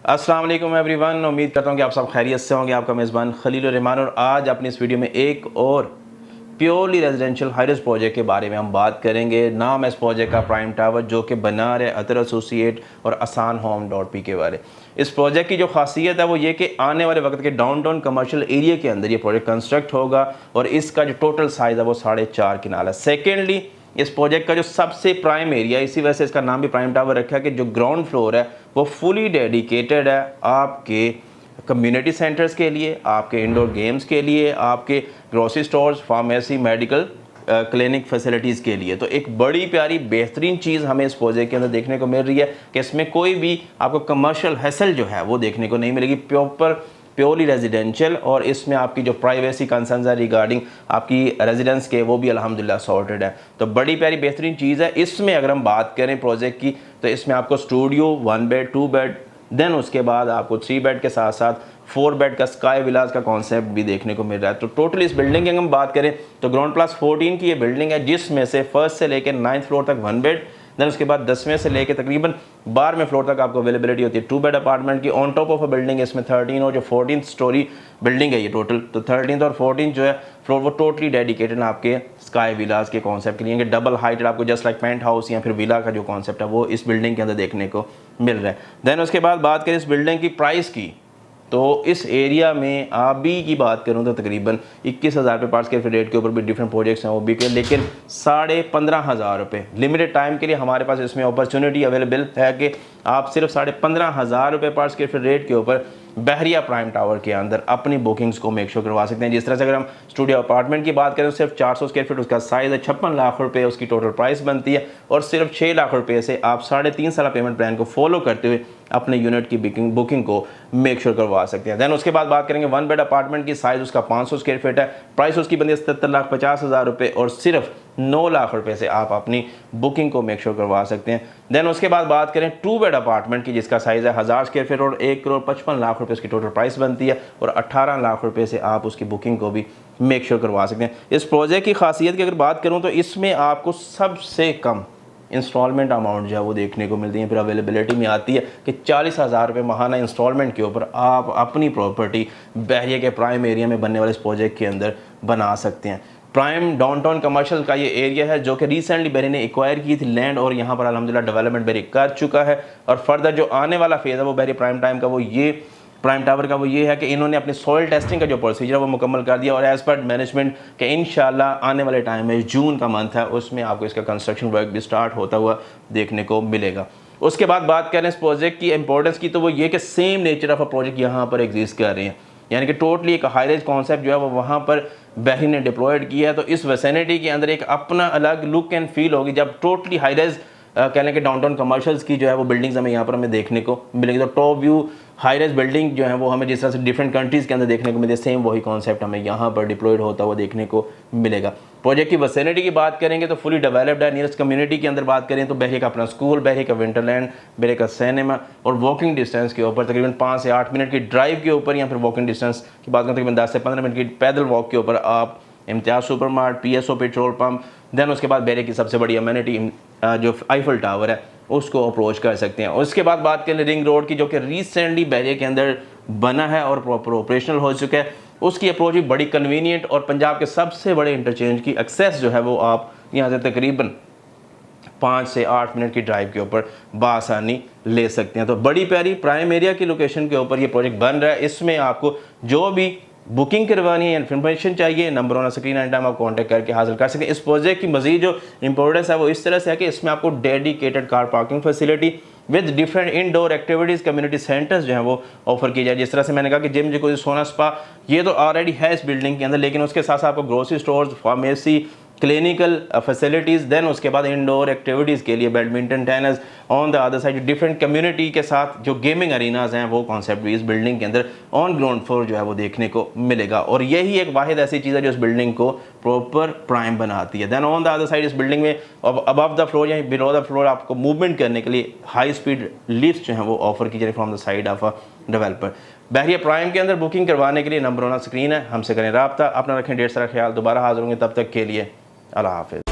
अस्सलाम वालेकुम एवरीवन, उम्मीद करता हूँ कि आप सब खैरियत से होंगे। आपका मेज़बान खलील रहमान, और आज अपनी इस वीडियो में एक और प्योरली रेजिडेंशियल हाई-राइज़ प्रोजेक्ट के बारे में हम बात करेंगे। नाम है इस प्रोजेक्ट का प्राइम टावर, जो कि बना रहे अतर एसोसिएट और आसान होम डॉट पी के वाले। इस प्रोजेक्ट की जो खासियत है वो ये कि आने वाले वक्त के डाउनटाउन कमर्शियल एरिया के अंदर ये प्रोजेक्ट कंस्ट्रक्ट होगा, और इसका जो टोटल साइज़ है वो 4.5 कनाल है। सेकेंडली, इस प्रोजेक्ट का जो सबसे प्राइम एरिया, इसी वजह से इसका नाम भी प्राइम टावर रखा है, कि जो ग्राउंड फ्लोर है वो फुली डेडिकेटेड है आपके कम्युनिटी सेंटर्स के लिए, आपके इंडोर गेम्स के लिए, आपके grocery stores, pharmacy, medical clinic facilities के लिए। तो एक बड़ी प्यारी बेहतरीन चीज़ हमें इस प्रोजेक्ट के अंदर देखने को मिल रही है कि इसमें कोई भी आपको कमर्शियल हैसल जो है वो देखने को नहीं मिलेगी। प्योरली रेजिडेंशियल, और इसमें आपकी जो प्राइवेसी कंसर्न्स है रिगार्डिंग आपकी रेजिडेंस के, वो भी अल्हम्दुलिल्लाह सॉर्टेड है। तो बड़ी प्यारी बेहतरीन चीज़ है। इसमें अगर हम बात करें प्रोजेक्ट की, तो इसमें आपको स्टूडियो 1 बेड 2 बेड, देन उसके बाद आपको 3 बेड के साथ साथ 4 बेड का स्काई विलास का कॉन्सेप्ट भी देखने को मिल रहा है। तो टोटल इस बिल्डिंग की अगर हम बात करें तो ग्राउंड प्लस 14 की ये बिल्डिंग है, जिसमें से फर्स्ट से लेकर 9th फ्लोर तक 1 बेड, देन उसके बाद 10वें से लेकर तकरीबन 12वें फ्लोर तक आपको अवेलेबिलिटी होती है 2 बेड अपार्टमेंट की। On top of a building इसमें 13 और जो 14th स्टोरी बिल्डिंग है ये टोटल, तो 13th और 14th जो है फ्लोर वो टोटली डेडिकेटेड आपके स्काई विलास के कॉन्सेप्ट के लिए, डबल हाइटेड आपको जस्ट लाइक पेंट हाउस या फिर विला का जो कॉन्सेप्ट है वो इस बिल्डिंग के अंदर देखने को मिल रहा है। देन उसके बाद बात करें इस बिल्डिंग की प्राइस की, तो इस एरिया में अभी की बात करूं तो तकरीबन 21,000 रुपये पर स्क्वायर फीट रेट के ऊपर भी डिफरेंट प्रोजेक्ट्स हैं वो भी के, लेकिन 15,500 रुपये लिमिटेड टाइम के लिए हमारे पास इसमें अपॉर्चुनिटी अवेलेबल है कि आप सिर्फ 15,500 रुपये पर स्क्वायर फीट रेट के ऊपर बहरिया प्राइम टावर के अंदर अपनी बुकिंग्स को मेक श्योर करवा सकते हैं। जिस तरह से अगर हम स्टूडियो अपार्टमेंट की बात करें तो सिर्फ 400 स्क्वायर फीट उसका साइज़ है, 56 लाख रुपए उसकी टोटल प्राइस बनती है, और सिर्फ 6 लाख रुपए से आप 3.5 साल पेमेंट प्लान को फॉलो करते हुए अपने यूनिट की बुकिंग को मेक श्योर करवा सकते हैं। देन उसके बाद बात करेंगे 1 बेड अपार्टमेंट की, साइज़ उसका 500 स्क्वायर फीट है, प्राइस उसकी बनती है 77,50,000 रुपये, और सिर्फ 9 लाख रुपए से आप अपनी बुकिंग को मेक श्योर करवा सकते हैं। देन उसके बाद बात करें 2 बेड अपार्टमेंट की, जिसका साइज़ है 1000 स्क्वायर फीट और 1,55,00,000 रुपये उसकी टोटल प्राइस बनती है, और 18 लाख रुपए से आप उसकी बुकिंग को भी मेक श्योर करवा सकते हैं। इस प्रोजेक्ट की खासियत की अगर बात करूँ तो इसमें आपको सबसे कम इंस्टॉलमेंट अमाउंट जो है वो देखने को मिलती है। फिर अवेलेबिलिटी में आती है कि 40,000 रुपये माहाना इंस्टॉलमेंट के ऊपर आप अपनी प्रॉपर्टी बहरिया के प्राइम एरिया में बनने वाले इस प्रोजेक्ट के अंदर बना सकते हैं। प्राइम डाउनटाउन कमर्शियल का ये एरिया है जो कि रिसेंटली बहरी ने एक्वायर की थी लैंड, और यहाँ पर अल्हम्दुलिल्लाह डेवलपमेंट बहरी कर चुका है। और फर्दर जो आने वाला फेज़ है वो बहरी प्राइम टावर का वो ये है कि इन्होंने अपनी सॉइल टेस्टिंग का जो प्रोसीजर है वो मुकम्मल कर दिया, और एज़ पर मैनेजमेंट के इंशाल्लाह आने वाले टाइम में जून का मंथ है उसमें आपको इसका कंस्ट्रक्शन वर्क भी स्टार्ट होता हुआ देखने को मिलेगा। उसके बाद बात करें इस प्रोजेक्ट की इंपॉर्टेंस की, तो वो ये कि same nature of a project यहाँ पर एग्जिस्ट कर रहे हैं, यानी कि टोटली एक हाई राइज कॉन्सेप्ट जो है वो वहाँ पर बहरीन ने डिप्लॉयड किया है। तो इस वेसिनिटी के अंदर एक अपना अलग लुक एंड फील होगी जब टोटली हाई राइज कह लें कि डाउनटाउन कमर्शियल्स की जो है वो बिल्डिंग्स हमें यहाँ पर देखने को मिलेगी। तो top view high rise building जो है वो हमें जिस तरह से डिफरेंट कंट्रीज़ के अंदर देखने को मिलती है, सेम वही कॉन्सेप्ट हमें यहाँ पर डिप्लॉयड होता हुआ देखने को मिलेगा। प्रोजेक्ट की वेसिनिटी की बात करेंगे तो फुली डेवलप्ड है। नियरेस्ट कम्युनिटी के अंदर बात करें तो बहरी का अपना स्कूल, बहरी का विंटरलैंड, बहरी का सिनेमा, और वॉकिंग डिस्टेंस के ऊपर तकरीबन 5 से 8 मिनट की ड्राइव के ऊपर, या फिर वॉकिंग डिस्टेंस की बात करें तकरीबन 10 से 15 मिनट की पैदल वॉक के ऊपर आप Imtiaz super mart, PSO petrol pump, then उसके बाद बहरी की सबसे बड़ी अमेनिटी जो आईफल टावर है उसको अप्रोच कर सकते हैं। उसके बाद बात करें रिंग रोड की, जो कि रिसेंटली बहरिया के अंदर बना है और प्रॉपर ऑपरेशनल हो चुका है, उसकी अप्रोच भी बड़ी कन्वीनियंट, और पंजाब के सबसे बड़े इंटरचेंज की एक्सेस जो है वो आप यहाँ से तकरीबन 5 से 8 मिनट की ड्राइव के ऊपर बासानी ले सकते हैं। तो बड़ी प्यारी प्राइम एरिया की लोकेशन के ऊपर ये प्रोजेक्ट बन रहा है। इसमें आपको जो भी बुकिंग करवानी है, इन्फॉर्मेशन चाहिए, number on screen and time आप कांटेक्ट करके हासिल कर सकते हैं। इस प्रोजेक्ट की मजीद जो इंपॉर्टेंस है वो इस तरह से है कि इसमें आपको dedicated car parking facility with different indoor activities community centres जो हैं वो ऑफर किए जाए। जिस तरह से मैंने कहा कि जिम, जो सोना स्पा, ये तो ऑलरेडी है इस बिल्डिंग के अंदर, लेकिन उसके साथ साथ आपको grocery stores, pharmacy, clinical facilities, then उसके बाद इंडोर एक्टिविटीज़ के लिए badminton, tennis, on the other side different community के साथ जो गेमिंग अरीनाज हैं वो कॉन्सेप्ट भी इस बिल्डिंग के अंदर ऑन ग्राउंड फ्लोर जो है वो देखने को मिलेगा। और यही एक वाहिद ऐसी चीज़ है जो इस बिल्डिंग को प्रॉपर प्राइम बनाती है। Then on the other side इस बिल्डिंग में अबव द फ्लोर या बिलो द फ्लोर आपको मूवमेंट करने के लिए हाई स्पीड लिफ्ट जो है वो ऑफर की जाए from the side of a developer. Bahria prime के अंदर बुकिंग करवाने के लिए नंबर ऑन स्क्रीन है, हमसे करें रब्ता। अपना रखें ढेर सारा ख्याल। दोबारा हाजिर होंगे, तब तक के लिए अल्लाह हाफिज़।